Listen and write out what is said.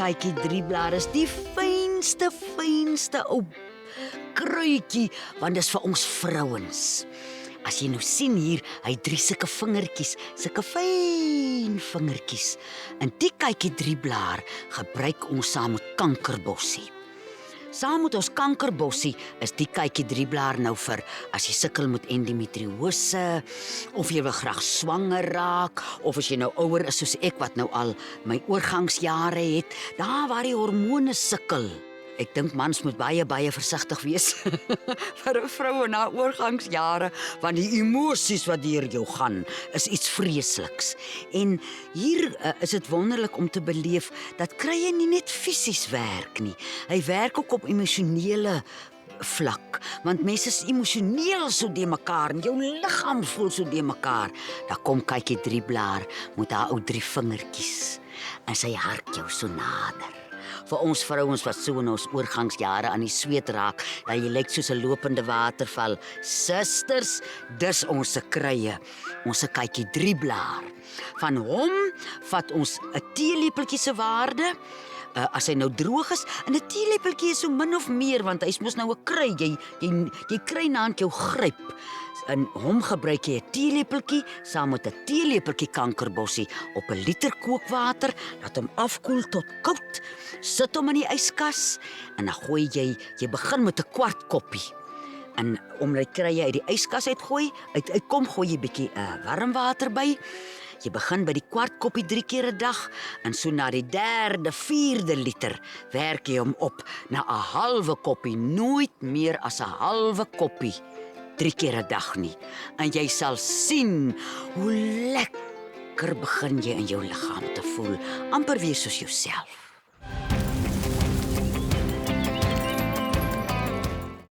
kykie drieblaar is die fynste ou kruitjie, want dis vir ons vrouens. As jy nou sien hier, hy 3 sulke vingertjies, sulke fyn vingertjies. En die kykie drieblaar gebruik ons saam met kankerbossie. Saam met ons kankerbossie is die kykie drieblaar nou vir as jy sukkel met endometriose, of jy wil graag swanger raak, of as jy nou ouer is soos ek wat nou al my oorgangsjare het, daar waar die hormone sukkel. Ek dink mans moet baie versigtig wees vir 'n vrou in haar oorgangsjare, want die emosies wat deur jou gaan is iets vreesliks. En hier is dit wonderlik om te beleef dat krye nie net fisies werk nie. Hy werk ook op emosionele vlak, want mense is emosioneel so de mekaar en jou liggaam voel so de mekaar. Daar kom kykie drieblaar met haar ou 3 vingertjies en sy hark jou so nader. Vir ons vrouens wat so in ons oorgangsjare aan die sweet raak, dat jy lyk soos 'n lopende waterval. Susters, dis ons se krye, ons se kykie drieblaar. Van hom vat ons 'n teelepeltjie se waarde, as hy nou droog is, en 'n teelepeltjie is so min of meer, want hy's mos nou 'n kry, jy kry na aan jou gryp. In hom gebruik jy 'n teelepeltjie saam met 'n teelepeltjie kankerbossie op 'n liter kookwater, laat hom afkoel tot koud, sit hom in die yskas en dan gooi jy begin met 'n kwart koppie. En omdat jy uit die yskas uitgooi, uitkom gooi jy bietjie warm water by. Jy begin by die kwart koppie 3 keer 'n dag en so na die 3de, 4de liter werk jy hom op na 'n halwe koppie, nooit meer as 'n halwe koppie. 3 keer 'n dag nie. En jy sal sien hoe lekker begin jy in jou liggaam te voel, amper weer soos jouself.